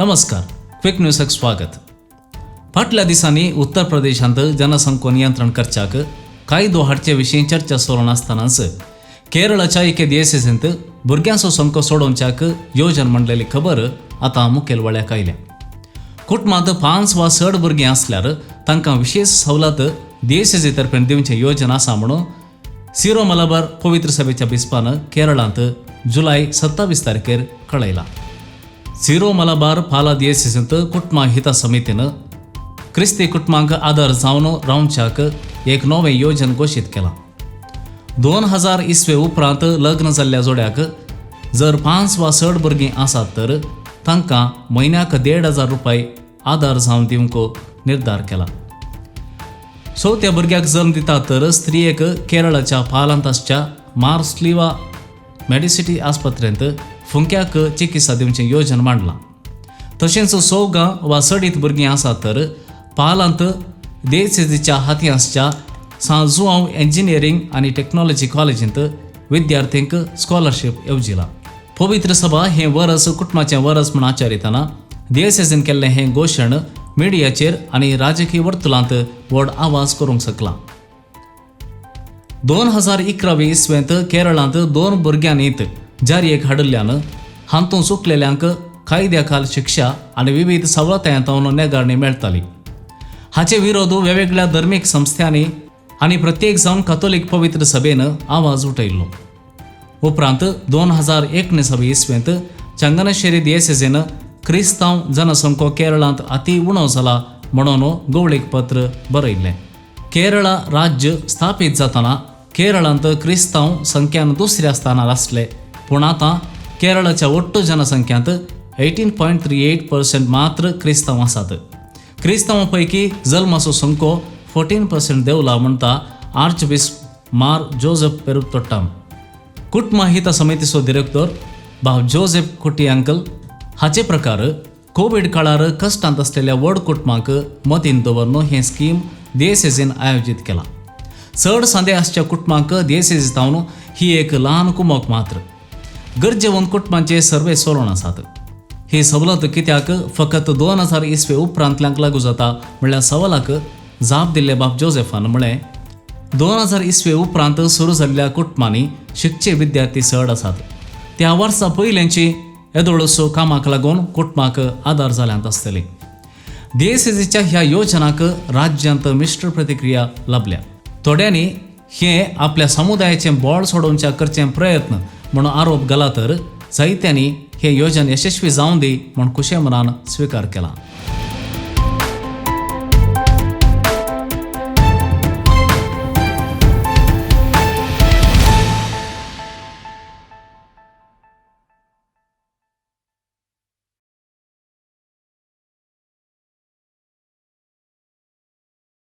नमस्कार, क्विक न्यूजक स्वागत. फाटल्या दिसांनी उत्तर प्रदेशांत जनसंख्या नियंत्रण करच्याक कायदो हाडचे विशीं चर्चा सुरू नासतनाच केरळाच्या एके दिएसएसींत भुरग्यांचो संख्या सोडोवच्याक येवजण मांडलेली खबर आतां मुखेल वळ्याक आयल्या. कुटुंबांत 5 वा 6 भुरगीं आसल्यार तांकां विशेष सवलत दिएसएसी तर्फेन दिवचे येवजण आसा म्हणून सिरो मलबार पवित्र सभेच्या बिस्पान केरळांत जुलय 27 तारखेर कळयला. सिरो मलबार पाला दिएसएसींत कुटुंबा हिता समितीन क्रिस्ती कुटुंबांक आदार जावन रावच्याक एक नवें येवजण घोशीत केलां. 2000 इसवे उपरांत लग्न जाल्ल्या जोड्याक जर 5 वा 6 भुरगीं आसात तर तांकां म्हयन्याक 1,500 रुपये आदार जावन दिवंक निर्धार केला. चवथ्या भुरग्याक जल्म दितात तर स्त्रियेक केरळाच्या पालांतासच्या मार्सलिवा मेडिसिटी आस्पत्रेंत फुंक्याक चिकित्सा दिवचें येवजण मांडलां. तशेंच सौगां वा सडीत भुरगीं आसात तर पालांत दिएसएसीच्या हातींच्या सान जुआंव इंजिनियरिंग आनी टेक्नॉलॉजी कॉलेजींत विद्यार्थ्यांक स्कॉलरशीप येवजिला. पवित्र सभा हें वर्स कुटुंबाचें वर्स म्हूण आचरितना दिएसएसीन केल्लें हें घोशण मिडियाचेर आनी राजकीय वर्तुळांत व्हड आवाज करूंक शकला. 2011 इसवेंत केरळांत 2 भुरग्यांनीत जारयेक हाडिल्ल्यान हातूंत चुकलेल्यांक कायद्या खाल शिक्षा आनी विविध सवलतांतून नेगारणी मेळटली. हाचे विरोध वेगवेगळ्या धर्मीक संस्थांनी आनी प्रत्येक जावन कॅथोलीक पवित्र सभेन आवाज उठयल्लो. उपरांत 2019 इसवेंत चंगनशेरी दिएसएसीन क्रिस्तांव जनसंख्या केरळांत अति उणो जाला म्हणून गवळीक पत्र बरयल्लें. केरळा राज्य स्थापीत जाताना केरळांत क्रिस्तांव संख्यान दुसऱ्या स्थानार आसले, पूण आतां केरळाच्या ओट्टू जनसंख्यांत 18.38% मात्र क्रिस्तांव आसात. क्रिस्तांवां पैकी जल्माचो संख्यो 14% देंवला म्हणटा आर्चबिशप मार जोसेफ पेरुतोट्टाम. कुटुंबा हिता समितीचो डिरेक्टर भाव जोसेफ कुटियांकल हाचे प्रकार कोविड काळार कश्टांत असलेल्या व्हड कुटुंबांक मतीन दवरून हें स्कीम दिएसएसीन आयोजीत केलां. चड सांदे आसच्या कुटुंबांक दिएसएसी तावन ही एक ल्हान कुमक मात्र. गरजेवंत कुटुंबांचे सर्वे चलोवन आसात. ही सवलत कित्याक फकत 2000 इसवे उपरांतल्यांक लागू जाता म्हणल्यार सवालाक जाप दिल्ले बाब जोसेफान म्हळें, 2000 इसवे उपरांत सुरू जाल्ल्या कुटुंबांनी शिकचे विद्यार्थी चड आसात. त्या वर्सा पयलींची येदोळसो कामाक लागून कुटुंबाक आदार जाल्यांत आसतली. दिएसएसीच्या ह्या योजनाक राज्यांत मिश्र प्रतिक्रिया लाभल्या. थोड्यांनी हें आपल्या समुदायाचें बोळ सोडोवच्या करचे प्रयत्न म्हणून आरोप घाला तर जायत्यांनी हें येवजण यशस्वी जावं दी म्हूण कुशे मनान स्विकार केला.